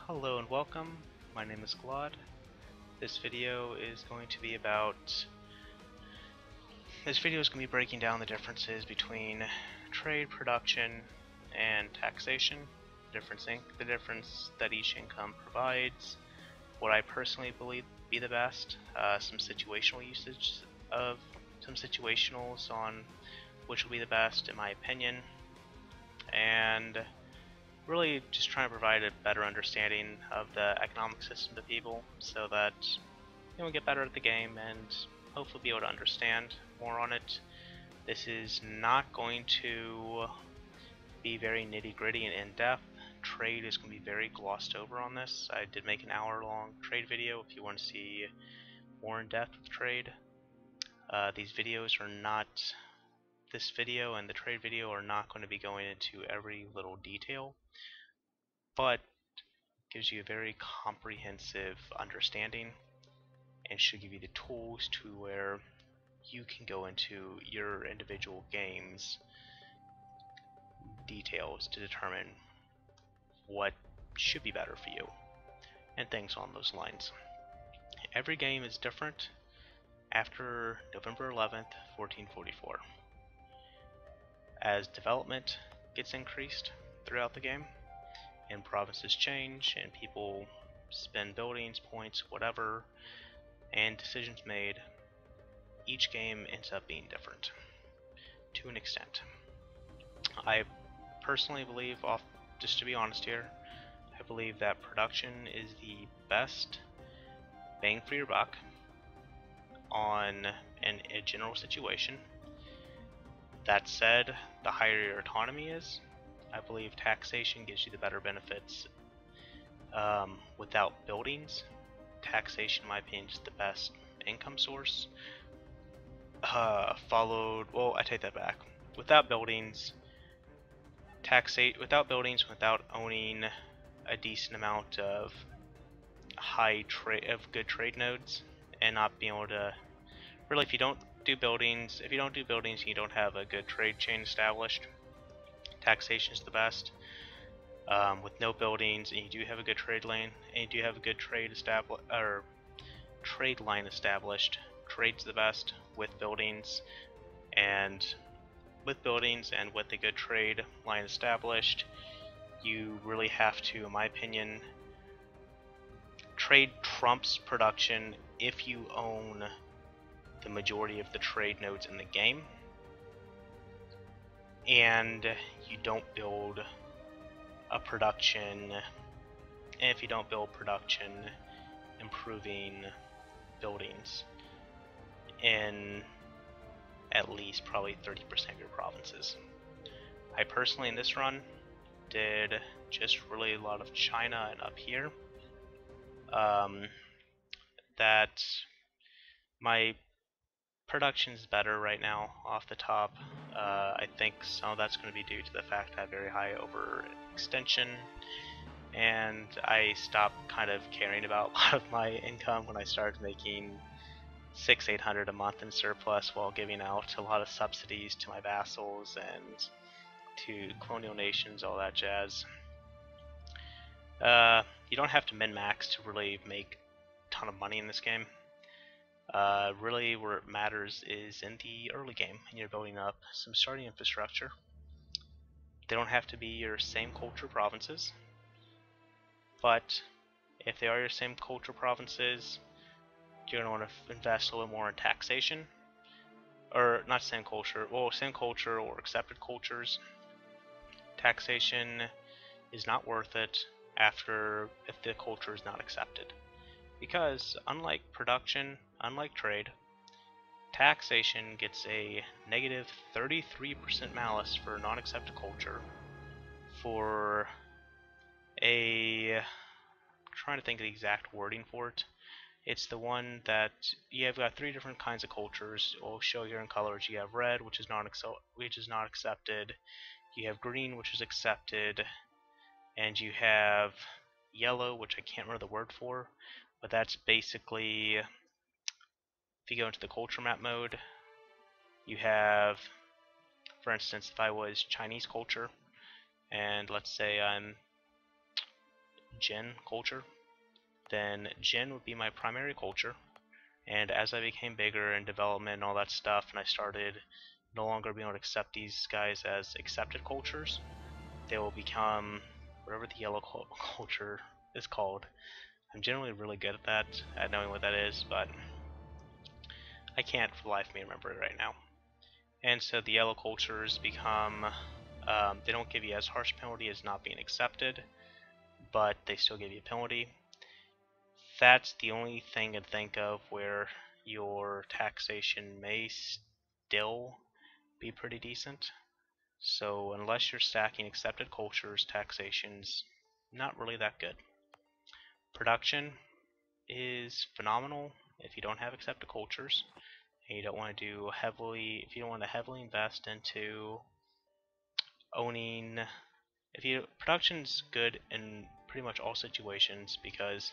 Hello and welcome. My name is Glad. This video is going to be breaking down the differences between trade, production, and taxation, the difference that each income provides, what I personally believe be the best, some situationals on which will be the best in my opinion, and really just trying to provide a better understanding of the economic system to people so that we get better at the game and hopefully be able to understand more on it. This is not going to be very nitty-gritty and in-depth. Trade is going to be very glossed over on this. I did make an hour-long trade video if you want to see more in-depth with trade. These videos are not, this video and the trade video are not going to be going into every little detail, but gives you a very comprehensive understanding and should give you the tools to where you can go into your individual game's details to determine what should be better for you and things on those lines. Every game is different after November 11th, 1444. As development gets increased throughout the game and provinces change and people spend buildings, points, whatever, and decisions made, each game ends up being different to an extent. I personally believe, just to be honest here, I believe that production is the best bang for your buck on a general situation. That said, the higher your autonomy is, I believe taxation gives you the better benefits. Without buildings, taxation, in my opinion, is the best income source. Well, I take that back. Without buildings, without owning a decent amount of good trade nodes, and not being able to really, if you don't do buildings, and you don't have a good trade chain established, taxation is the best. With no buildings, and you do have a good trade lane, and you do have a good trade line established, trade's the best. With buildings and with a good trade line established, you really have to, in my opinion, trade trumps production if you own the majority of the trade nodes in the game and you don't build a production, and if you don't build production improving buildings in at least probably 30% of your provinces. I personally in this run did just really a lot of China and up here. That my production's better right now off the top. I think some of that's going to be due to the fact I have very high overextension, and I stopped kind of caring about a lot of my income when I started making $600-800 a month in surplus while giving out a lot of subsidies to my vassals and to colonial nations, all that jazz. You don't have to min-max to really make a ton of money in this game. Really where it matters is in the early game, and you're building up some starting infrastructure. They don't have to be your same culture provinces, but if they are your same culture provinces, you're going to want to invest a little more in taxation, or not same culture, well, same culture or accepted cultures. Taxation is not worth it if the culture is not accepted, because unlike production, unlike trade, taxation gets a negative 33% malus for non-accepted culture. For I'm trying to think of the exact wording for it. It's the one that you have got three different kinds of cultures. I'll show here in colors. You have red, which is not accepted. You have green, which is accepted, and you have yellow, which I can't remember the word for, but that's basically, if you go into the culture map mode, you have, for instance, if I was Chinese culture, and let's say I'm Jin culture, then Jin would be my primary culture. And as I became bigger in development and all that stuff, and I started no longer being able to accept these guys as accepted cultures, they will become whatever the yellow culture is called. I'm generally really good at that, at knowing what that is, but I can't for the life of me remember it right now. And so the yellow cultures become, they don't give you as harsh penalty as not being accepted, but they still give you a penalty. That's the only thing I'd think of where your taxation may still be pretty decent. So unless you're stacking accepted cultures, taxation's not really that good. Production is phenomenal if you don't have accepted cultures and you don't want to do heavily, if you don't want to heavily invest into owning, production's good in pretty much all situations because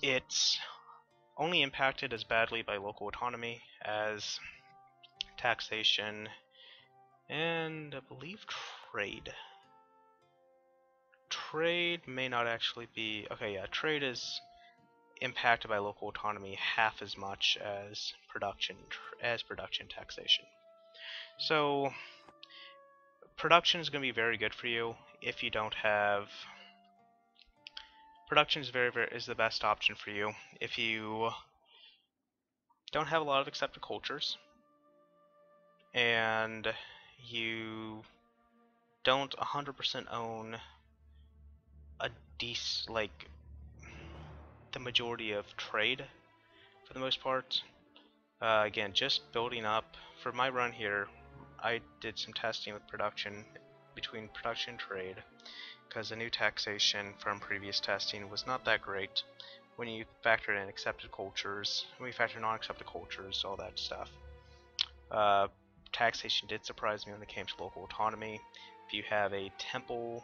it's only impacted as badly by local autonomy as taxation and I believe trade. Trade may not actually be, okay, yeah, trade is impacted by local autonomy half as much as production taxation. So production is going to be very good for you if you don't have, production is is the best option for you if you don't have a lot of accepted cultures and you don't 100% own a like the majority of trade for the most part. Again, just building up for my run here. I did some testing with production between production and trade because the new taxation from previous testing was not that great when you factor in accepted cultures, when you factor in non-accepted cultures, all that stuff. Taxation did surprise me when it came to local autonomy. If you have a temple,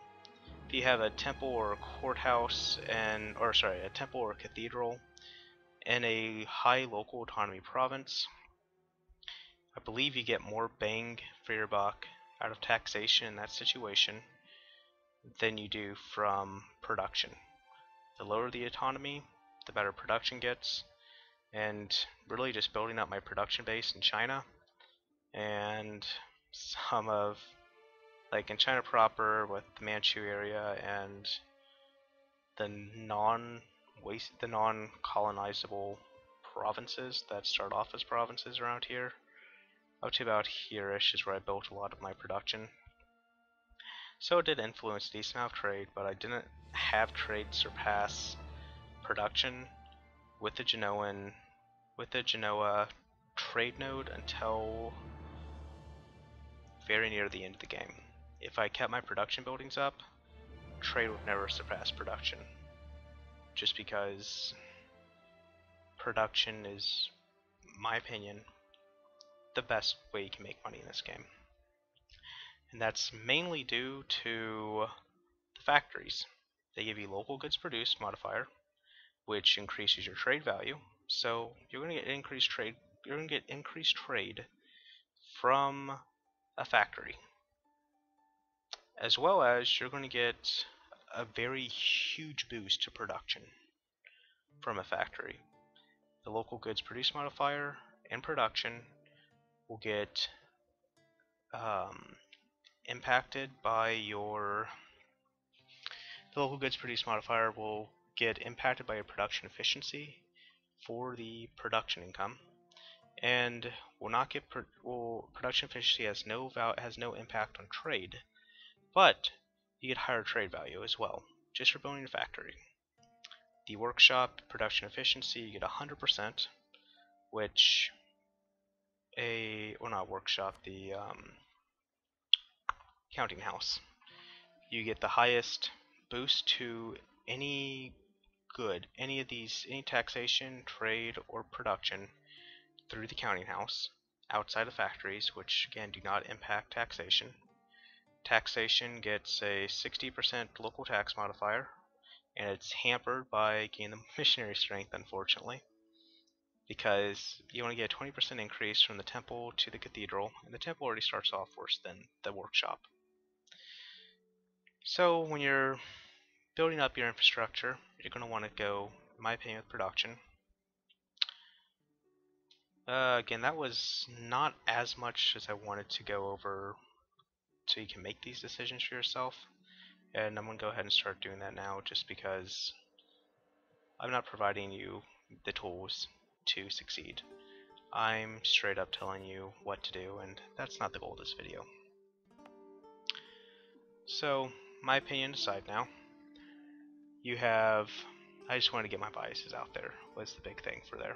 or a courthouse a temple or a cathedral in a high local autonomy province, I believe you get more bang for your buck out of taxation in that situation than you do from production. The lower the autonomy, the better production gets, and really just building up my production base in China and some of, like in China proper with the Manchu area and the non-colonizable provinces that start off as provinces around here. Up to about here-ish is where I built a lot of my production. So it did influence a decent amount of trade, but I didn't have trade surpass production with the Genoa trade node until very near the end of the game. If I kept my production buildings up, trade would never surpass production. Just because production is, in my opinion, the best way you can make money in this game. And that's mainly due to the factories. They give you local goods produced modifier, which increases your trade value. So you're going to get increased trade. You're going to get increased trade from a factory, as well as you're going to get a very huge boost to production from a factory. The local goods produced modifier and production will get impacted by your, the local goods produced modifier will get impacted by your production efficiency for the production income, and will not get production efficiency has no impact on trade, but you get higher trade value as well just for building a factory. The workshop production efficiency, you get 100%, which not workshop, the counting house, you get the highest boost to any good, any taxation, trade, or production through the counting house outside of factories, which again do not impact taxation. Taxation gets a 60% local tax modifier, and it's hampered by gaining the missionary strength, unfortunately, because you only get a 20% increase from the temple to the cathedral, and the temple already starts off worse than the workshop. So when you're building up your infrastructure, you're going to want to go, in my opinion, with production. Again, that was not as much as I wanted to go over so you can make these decisions for yourself. And I'm going to go ahead and start doing that now just because I'm not providing you the tools to succeed. I'm straight up telling you what to do, and that's not the goal of this video. So, my opinion aside now, you have, I just wanted to get my biases out there, was the big thing for there.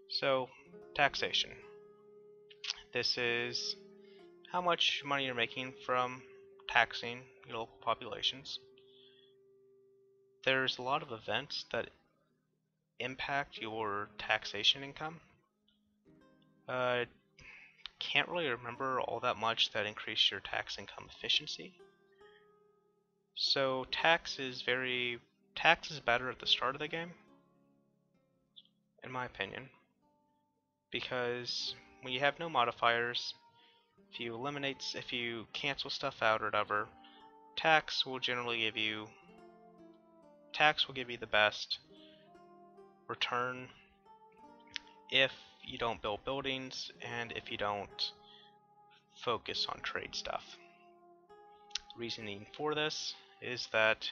So, taxation. This is how much money you're making from taxing your local populations. There's a lot of events that impact your taxation income. Can't really remember all that much that increase your tax income efficiency. So tax is better at the start of the game, in my opinion, because when you have no modifiers, if you cancel stuff out or whatever, tax will give you the best return if you don't build buildings and if you don't focus on trade stuff. Reasoning for this is that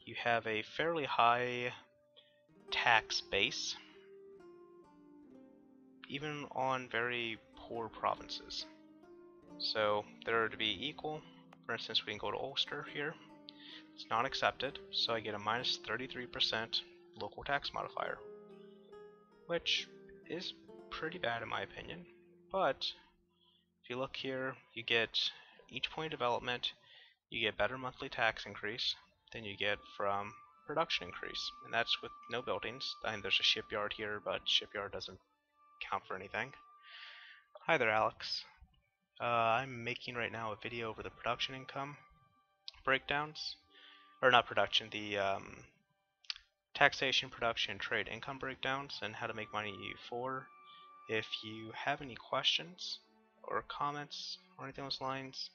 you have a fairly high tax base, even on very poor provinces. So they're to be equal. For instance, we can go to Ulster here. It's not accepted, so I get a minus 33% local tax modifier, which is pretty bad in my opinion. But if you look here, you get each point of development, you get better monthly tax increase than you get from production increase, and that's with no buildings. I mean, there's a shipyard here, but shipyard doesn't count for anything. Hi there, Alex. I'm making right now a video over the production income breakdowns, or not production, the taxation, production, trade income breakdowns, and how to make money in EU4. If you have any questions or comments or anything along those lines,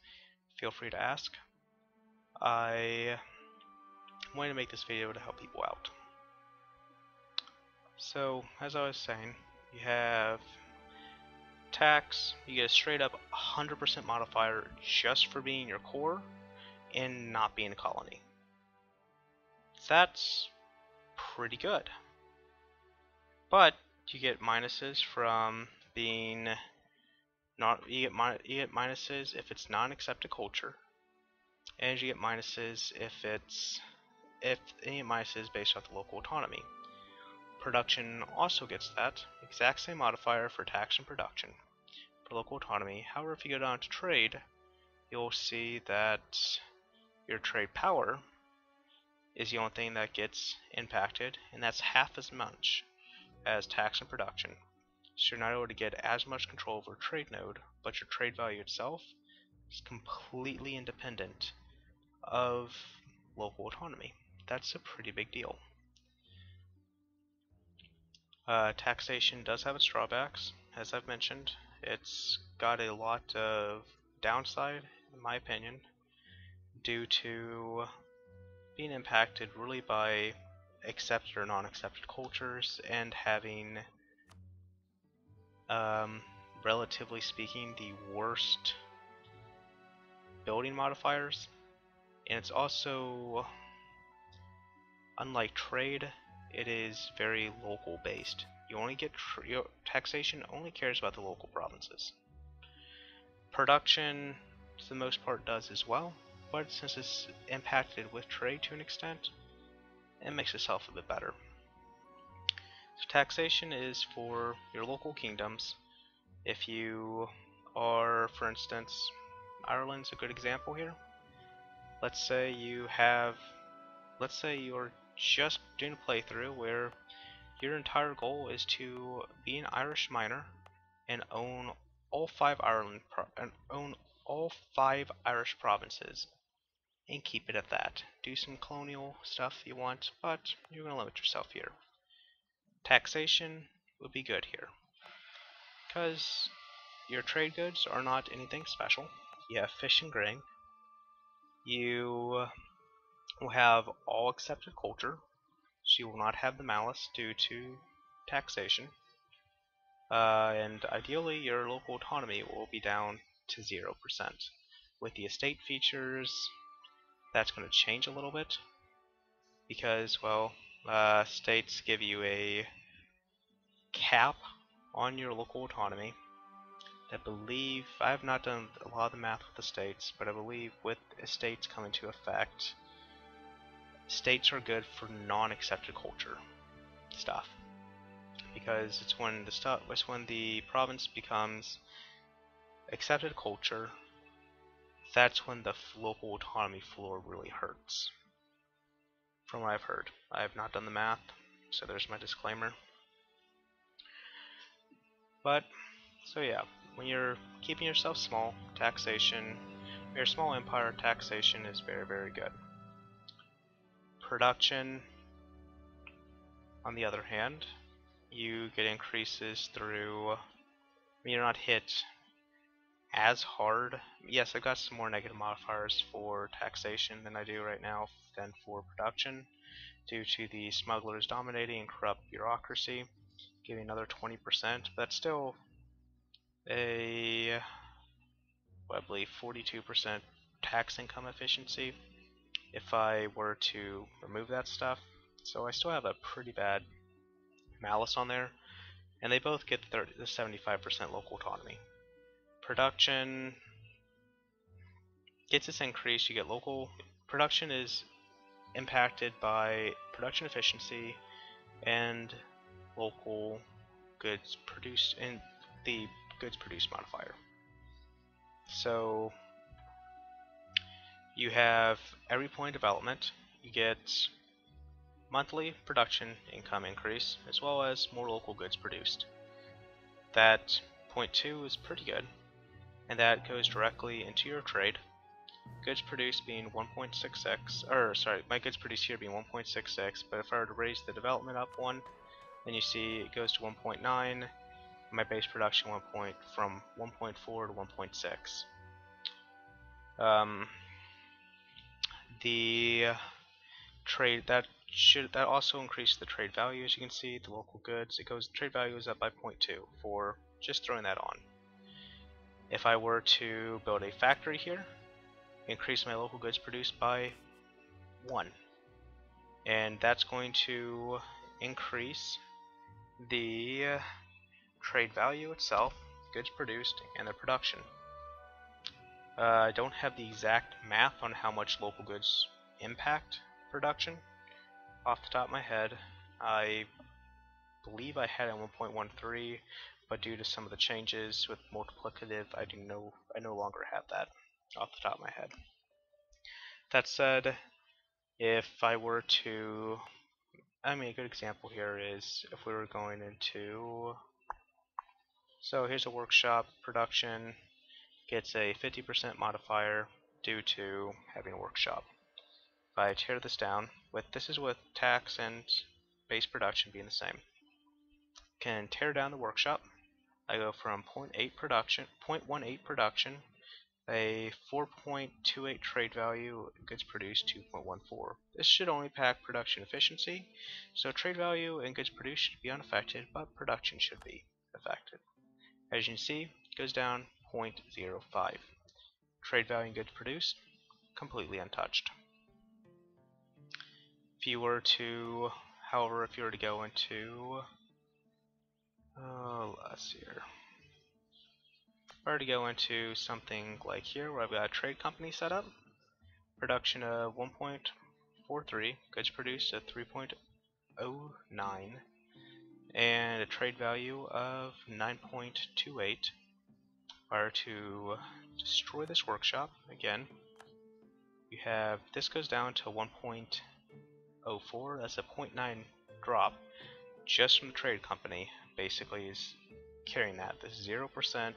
feel free to ask. I wanted to make this video to help people out. So, as I was saying, you have tax, you get a straight up 100% modifier just for being your core and not being a colony. That's pretty good. But you get minuses from being you get minuses if it's non-accepted culture, and you get minuses if any minuses based off the local autonomy. Production also gets that exact same modifier for tax and production for local autonomy. However, if you go down to trade, you'll see that your trade power is the only thing that gets impacted, and that's half as much as tax and production. So you're not able to get as much control over a trade node, but your trade value itself is completely independent of local autonomy. That's a pretty big deal. Taxation does have its drawbacks, as I've mentioned. It's got a lot of downside, in my opinion, due to being impacted really by accepted or non-accepted cultures and having, relatively speaking, the worst building modifiers. And it's also, unlike trade, it is very local based. You only get your taxation only cares about the local provinces. Production, for the most part, does as well, but since it's impacted with trade to an extent, it makes itself a bit better. So taxation is for your local kingdoms. If you are, for instance, Ireland's a good example here. Let's say you're just doing a playthrough where your entire goal is to be an Irish miner and own all five Irish provinces and keep it at that. Do some colonial stuff if you want, but you're going to limit yourself here. Taxation would be good here because your trade goods are not anything special. You have fish and grain. You will have all accepted culture. She will not have the malice due to taxation. And ideally, your local autonomy will be down to 0%. With the estate features, that's going to change a little bit because, well, states give you a cap on your local autonomy. I believe, I have not done a lot of the math with the states, but I believe with estates coming into effect, states are good for non-accepted culture stuff. Because it's when the province becomes accepted culture, that's when the local autonomy floor really hurts. From what I've heard. I have not done the math, so there's my disclaimer. But, so yeah, when you're keeping yourself small, taxation, when you're a small empire, taxation is very, very good. Production, on the other hand, you get increases through, you're not hit as hard. Yes, I've got some more negative modifiers for taxation than I do right now than for production, due to the smugglers dominating and corrupt bureaucracy, giving another 20%, but that's still a, I believe, 42% tax income efficiency if I were to remove that stuff. So I still have a pretty bad malice on there, and they both get the 75% local autonomy. Production gets its increase. You get local production is impacted by production efficiency and local goods produced in the goods produced modifier. So you have every point of development, you get monthly production income increase as well as more local goods produced. That 0.2 is pretty good, and that goes directly into your trade. Goods produced being 1.66, or sorry, my goods produced here being 1.66, but if I were to raise the development up one, then you see it goes to 1.9, my base production from 1.4 to 1.6. The trade that also increases the trade value, as you can see, the local goods. Trade value is up by 0.2 for just throwing that on. If I were to build a factory here, increase my local goods produced by 1, and that's going to increase the trade value itself, goods produced, and their production. I don't have the exact math on how much local goods impact production off the top of my head. I believe I had it at 1.13, but due to some of the changes with multiplicative, I no longer have that off the top of my head. That said, if I were to, a good example here is if we were going into, so here's a workshop. Production gets a 50% modifier due to having a workshop. If I tear this down, this is with tax and base production being the same, can tear down the workshop. I go from 0.18 production, a 4.28 trade value, goods produced 2.14. This should only impact production efficiency, so trade value and goods produced should be unaffected, but production should be affected. As you can see, it goes down 0.05. Trade value and goods produced, completely untouched. If you were to, however, if you were to go into, let's see here. If I were to go into something like here, where I've got a trade company set up, production of 1.43, goods produced at 3.09, and a trade value of 9.28. If I were to destroy this workshop, again, you have, this goes down to 1.04, that's a 0.9 drop, just from the trade company, basically is carrying that. This 0%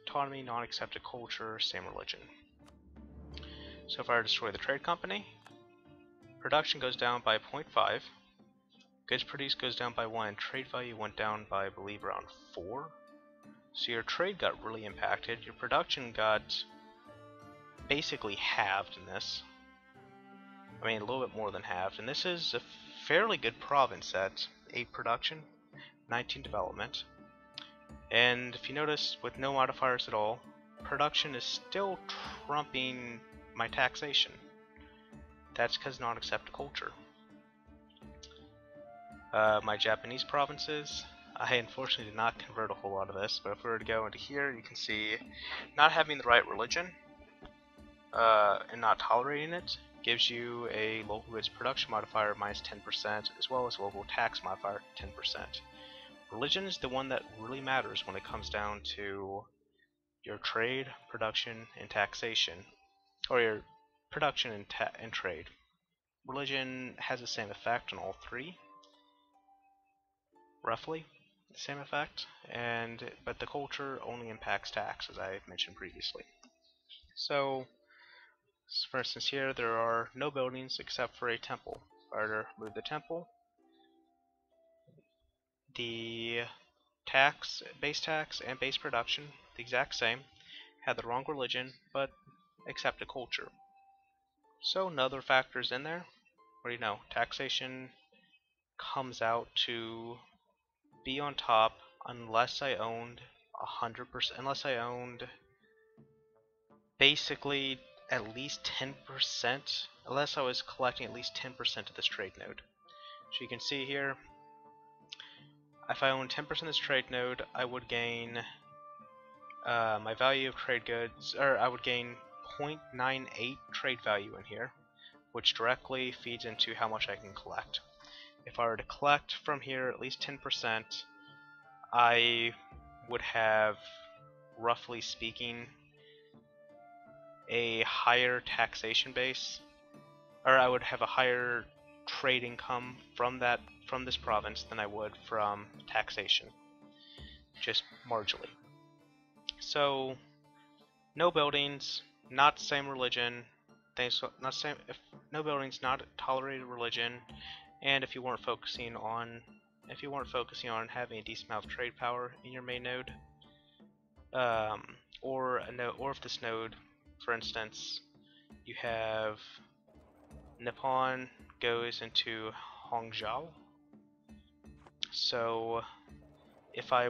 autonomy, non-accepted culture, same religion. So if I were to destroy the trade company, production goes down by 0.5, goods produced goes down by 1, trade value went down by, I believe, around 4. So your trade got really impacted, your production got basically halved in this. I mean, a little bit more than halved. And this is a fairly good province at 8 production, 19 development. And if you notice, with no modifiers at all, production is still trumping my taxation. That's because not accept culture. My Japanese provinces, I unfortunately did not convert a whole lot of this, but if we were to go into here, you can see not having the right religion and not tolerating it gives you a local goods production modifier of minus 10%, as well as local tax modifier 10%. Religion is the one that really matters when it comes down to your trade, production, and taxation, or your production and trade. Religion has the same effect on all three, roughly the same effect, but the culture only impacts tax, as I mentioned previously. So, for instance, here there are no buildings except for a temple. If I were to remove the temple, the base tax and base production, the exact same, had the wrong religion, but accept a culture. So, no other factors in there. What do you know? Taxation comes out to be on top unless I owned 100%, unless I owned basically at least 10%, unless I was collecting at least 10% of this trade node. So you can see here, if I own 10% of this trade node, I would gain my value of trade goods, or I would gain 0.98 trade value in here, which directly feeds into how much I can collect. If I were to collect from here at least 10%, I would have, roughly speaking, a higher taxation base, or I would have a higher trade income from this province than I would from taxation, just marginally. So, no buildings, not same religion, no buildings, not tolerated religion, and if you weren't focusing on having a decent amount of trade power in your main node, or if this node, for instance, you have Nippon goes into Hangzhou. So if I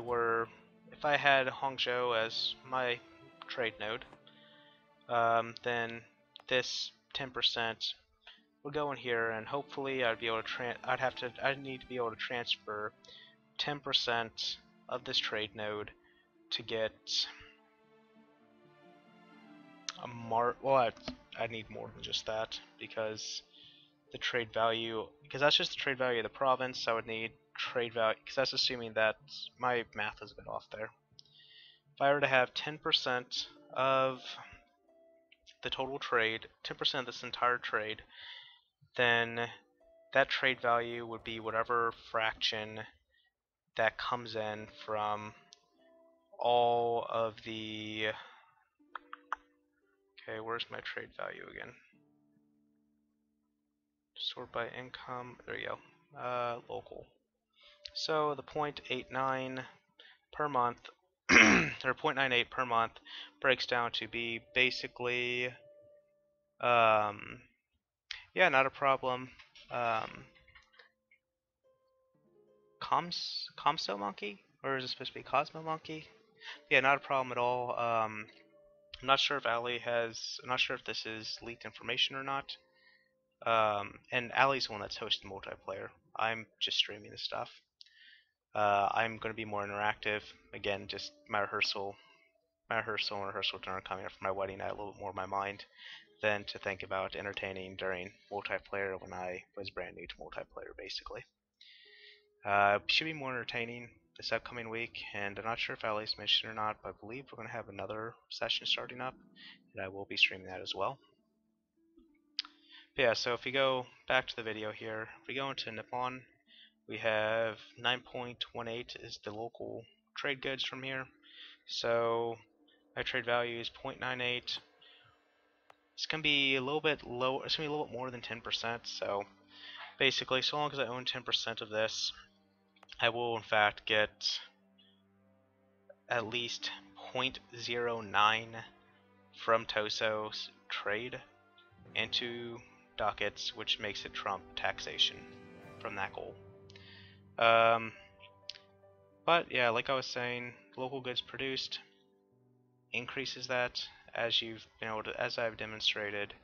had Hangzhou as my trade node, then this 10% would go in here, and hopefully I'd need to be able to transfer 10% of this trade node to get I'd need more than just that, because that's just the trade value of the province. I would need trade value, because that's assuming that my math is a bit off there. If I were to have 10% of the total trade, 10% of this entire trade, then that trade value would be whatever fraction that comes in from all of the... Okay, where's my trade value again? Sort by income, there you go, local. So the 0.89 per month, or 0.98 per month, breaks down to be basically, yeah, not a problem. Comso Monkey? Or is it supposed to be Cosmo Monkey? Yeah, not a problem at all. I'm not sure if this is leaked information or not. And Ali's the one that's hosting multiplayer. I'm just streaming this stuff. I'm going to be more interactive. Again, just my rehearsal dinner coming up for my wedding. I had a little bit more in my mind than to think about entertaining during multiplayer when I was brand new to multiplayer, basically. Should be more entertaining this upcoming week, and I'm not sure if Ali's mentioned or not, but I believe we're going to have another session starting up, and I will be streaming that as well. But yeah, so if we go back to the video here, if we go into Nippon, we have 9.18 is the local trade goods from here. So my trade value is 0.98. It's going to be a little bit lower, it's going to be a little bit more than 10%, so basically, so long as I own 10% of this, I will in fact get at least 0.09 from Toso's trade into ducats, which makes it trump taxation from that goal. But yeah, like I was saying, local goods produced increases that as you've been able to, as I've demonstrated.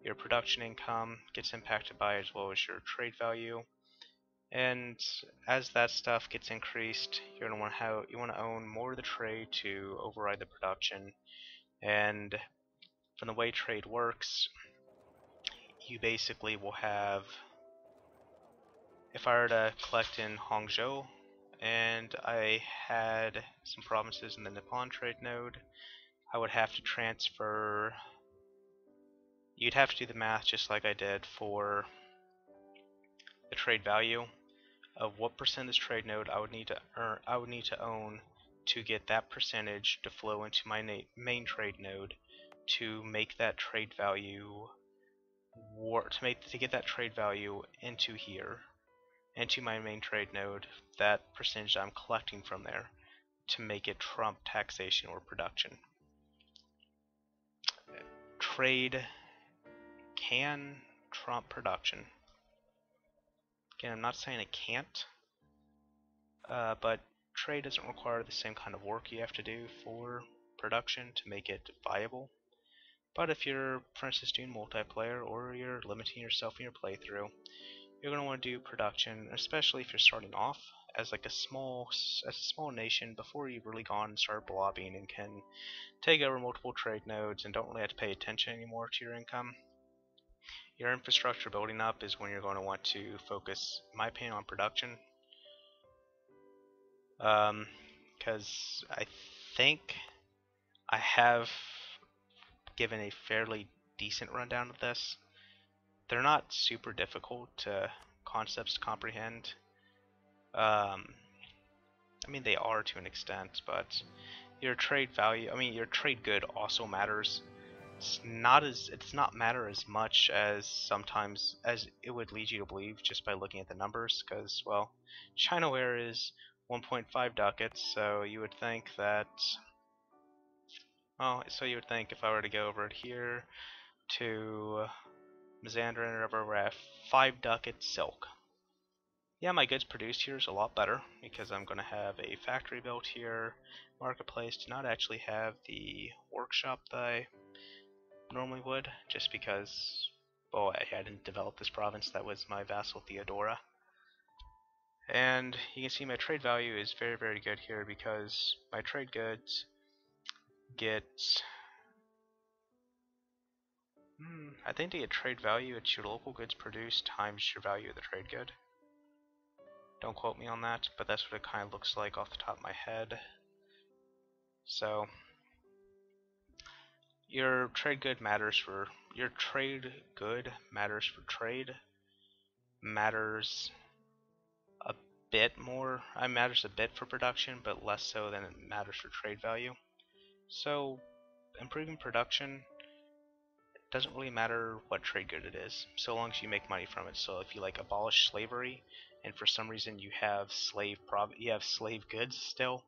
Your production income gets impacted by, as well as your trade value. And as that stuff gets increased, you're gonna want to own more of the trade to override the production. And from the way trade works, you basically will have, if I were to collect in Hangzhou and I had some provinces in the Nippon trade node, I would have to transfer. You'd have to do the math just like I did for the trade value of what percentage trade node I would need to own to get that percentage to flow into my main trade node to make that trade value to get that trade value into here, into my main trade node, that percentage I'm collecting from there, to make it trump taxation or production. Trade can trump production. Again, I'm not saying it can't, but trade doesn't require the same kind of work you have to do for production to make it viable. But if you're, for instance, doing multiplayer, or you're limiting yourself in your playthrough, you're going to want to do production, especially if you're starting off as like a small nation before you've really gone and started blobbing and can take over multiple trade nodes and don't really have to pay attention anymore to your income. Your infrastructure building up is when you're going to want to focus, in my opinion, on production. Because I think I have given a fairly decent rundown of this. They're not super difficult concepts to comprehend. I mean, they are to an extent, but your trade value, your trade good also matters. It's not matter as much as sometimes as it would lead you to believe just by looking at the numbers, because, well, Chinaware is 1.5 ducats, so you would think that, well, so you would think if I were to go over here to Mazandaran or whatever, we're at 5 ducat silk. Yeah, my goods produced here is a lot better because I'm going to have a factory built here. Marketplace do not actually have the workshop that I normally would, just because, well, I hadn't developed this province. That was my vassal Theodora. And you can see my trade value is very, very good here because my trade goods get, I think to get trade value, it's your local goods produced times your value of the trade good. Don't quote me on that, but that's what it kind of looks like off the top of my head. So your trade good matters for trade, matters a bit more. It matters a bit for production, but less so than it matters for trade value. So improving production, it doesn't really matter what trade good it is, so long as you make money from it. So if you like abolish slavery, and for some reason you have slave goods still,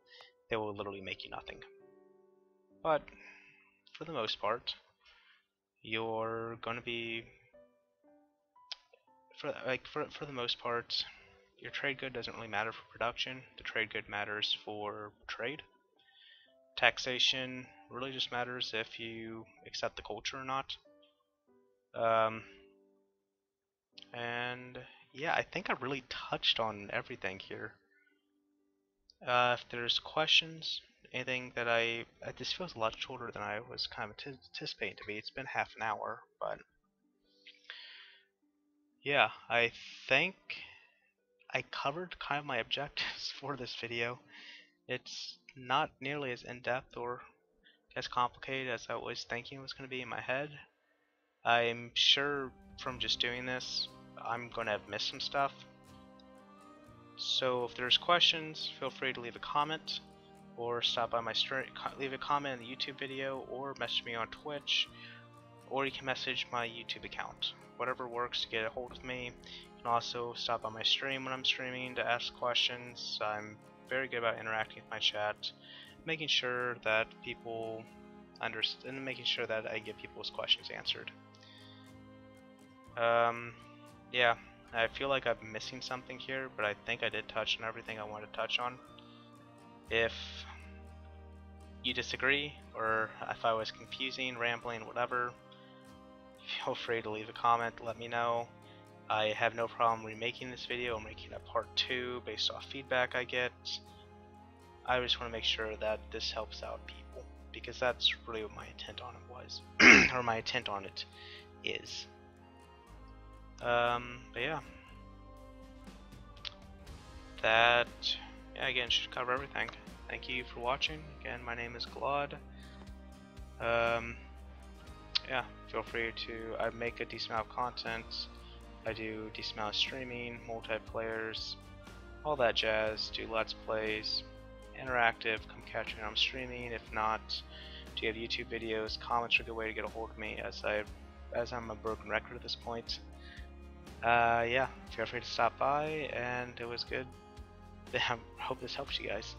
they will literally make you nothing. But for the most part, you're going to be, for the most part, your trade good doesn't really matter for production. The trade good matters for trade. Taxation really just matters if you accept the culture or not. And yeah, I think I really touched on everything here. If there's questions, anything that this feels a lot shorter than I was kind of anticipating to be. It's been half an hour, but yeah, I think I covered kind of my objectives for this video. It's not nearly as in-depth or as complicated as I was thinking it was going to be in my head. I'm sure from just doing this, I'm going to have missed some stuff. So if there's questions, feel free to leave a comment, or stop by my stream, leave a comment in the YouTube video, or message me on Twitch, or you can message my YouTube account. Whatever works to get a hold of me. You can also stop on my stream when I'm streaming to ask questions. I'm very good about interacting with my chat, making sure that people understand, and making sure that I get people's questions answered. Yeah, I feel like I'm missing something here, but I think I did touch on everything I wanted to touch on. If you disagree, or if I was confusing, rambling, whatever, feel free to leave a comment, let me know. I have no problem remaking this video. I'm making a part 2 based off feedback I get. I just want to make sure that this helps out people, because that's really what my intent on it was, or my intent on it is. But yeah, that, again, should cover everything. Thank you for watching. Again, my name is Claude. Yeah, feel free to, I make a decent amount of content. I do decent amount of streaming, multiplayers, all that jazz, do let's plays, interactive, come catch me when I'm streaming. If not, do you have YouTube videos? Comments are a good way to get a hold of me, as I'm a broken record at this point. Yeah, feel free to stop by, and it was good. I hope this helps you guys.